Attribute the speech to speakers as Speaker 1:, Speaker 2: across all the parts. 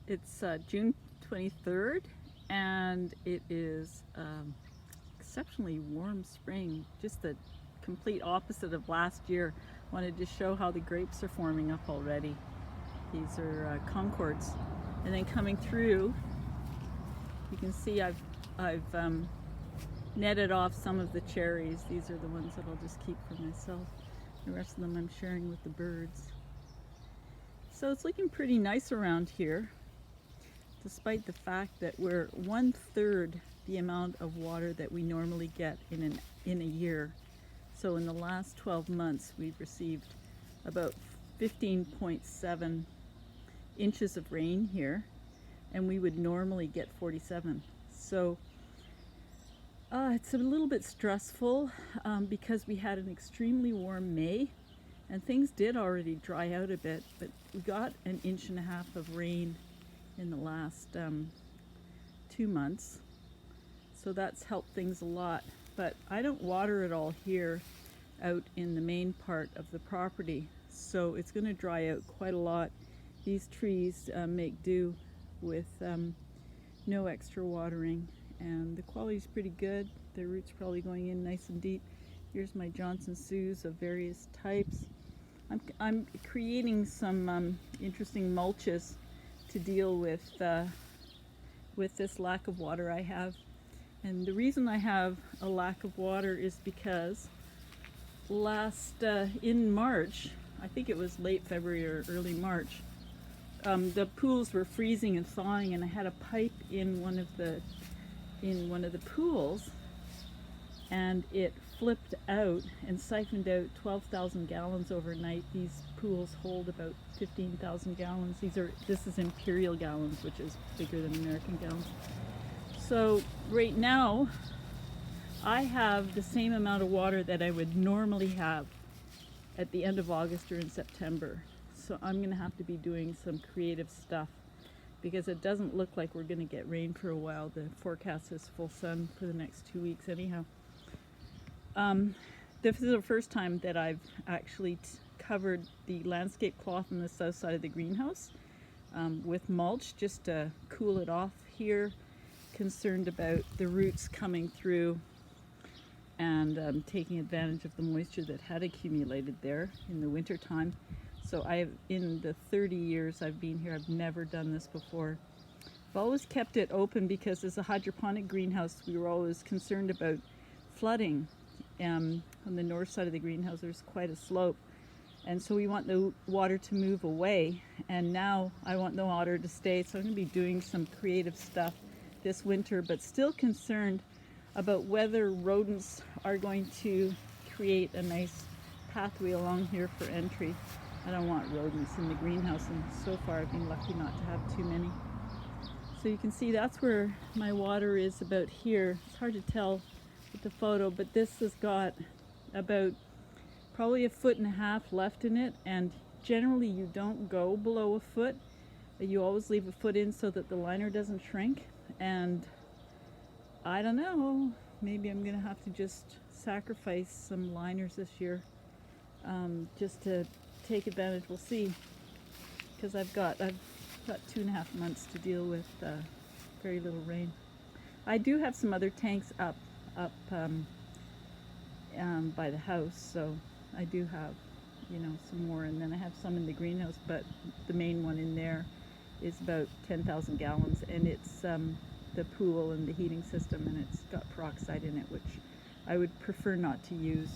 Speaker 1: It's June 23rd, and it is exceptionally warm spring, just the complete opposite of last year. Wanted to show how the grapes are forming up already. These are Concords, and then coming through, you can see I've netted off some of the cherries. These are the ones that I'll just keep for myself. The rest of them I'm sharing with the birds. So it's looking pretty nice around here, despite the fact that we're 1/3 the amount of water that we normally get in a year. So in the last 12 months, we've received about 15.7 inches of rain here, and we would normally get 47. So it's a little bit stressful because we had an extremely warm May, and things did already dry out a bit, but we got 1.5 inches of rain in the last 2 months. So that's helped things a lot. But I don't water it all here out in the main part of the property. So it's going to dry out quite a lot. These trees make do with no extra watering. And the quality is pretty good. The roots probably going in nice and deep. Here's my Johnson Sues of various types. I'm creating some interesting mulches to deal with this lack of water I have. And the reason I have a lack of water is because in March, I think it was late February or early March, the pools were freezing and thawing, and I had a pipe in one of the pools, and it flipped out and siphoned out 12,000 gallons overnight. These pools hold about 15,000 gallons. This is imperial gallons, which is bigger than American gallons. So right now, I have the same amount of water that I would normally have at the end of August or in September. So I'm going to have to be doing some creative stuff because it doesn't look like we're going to get rain for a while. The forecast is full sun for the next 2 weeks anyhow. This is the first time that I've actually covered the landscape cloth on the south side of the greenhouse with mulch just to cool it off here. Concerned about the roots coming through and taking advantage of the moisture that had accumulated there in the winter time. So in the 30 years I've been here, I've never done this before. I've always kept it open because as a hydroponic greenhouse, we were always concerned about flooding. On the north side of the greenhouse, there's quite a slope. And so we want the water to move away. And now I want the water to stay. So I'm going to be doing some creative stuff this winter, but still concerned about whether rodents are going to create a nice pathway along here for entry. I don't want rodents in the greenhouse, and so far I've been lucky not to have too many. So you can see that's where my water is, about here. It's hard to tell with the photo, but this has got about probably 1.5 feet left in it, and generally you don't go below 1 foot. You always leave 1 foot in so that the liner doesn't shrink. And I don't know, maybe I'm gonna have to just sacrifice some liners this year just to take advantage. We'll see, because I've got 2.5 months to deal with very little rain. I do have some other tanks up by the house, so I do have some more, and then I have some in the greenhouse, but the main one in there is about 10,000 gallons, and it's the pool and the heating system, and it's got peroxide in it, which I would prefer not to use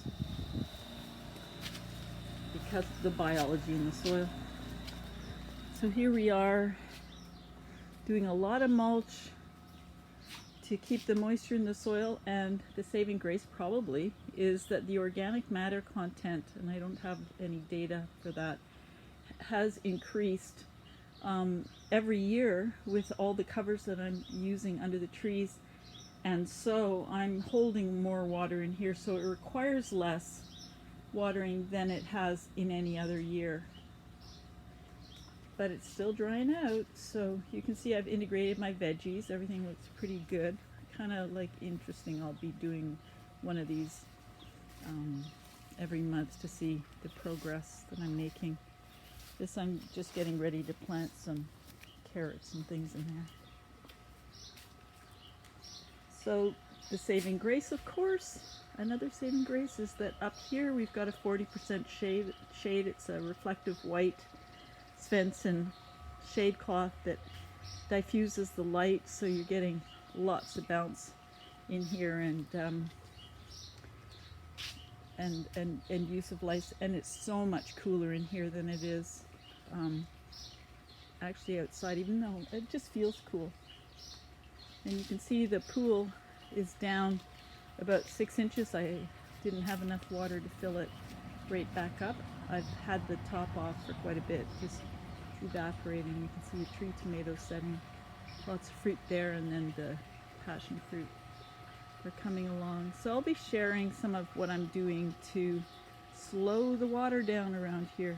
Speaker 1: because of the biology in the soil. So here we are doing a lot of mulch to keep the moisture in the soil, and the saving grace probably is that the organic matter content, and I don't have any data for that, has increased every year with all the covers that I'm using under the trees, and so I'm holding more water in here, so it requires less watering than it has in any other year. But it's still drying out, so you can see I've integrated my veggies. Everything looks pretty good. Kind of like interesting. I'll be doing one of these every month to see the progress that I'm making. This I'm just getting ready to plant some carrots and things in there. So the saving grace, of course, another saving grace is that up here we've got a 40% shade. It's a reflective white Svensson shade cloth that diffuses the light, so you're getting lots of bounce in here and use of lights, and it's so much cooler in here than it is actually outside, even though it just feels cool. And you can see the pool is down about 6 inches. I didn't have enough water to fill it right back up. I've had the top off for quite a bit, just evaporating. You can see a tree tomato setting, lots of fruit there, and then the passion fruit are coming along. So I'll be sharing some of what I'm doing to slow the water down around here.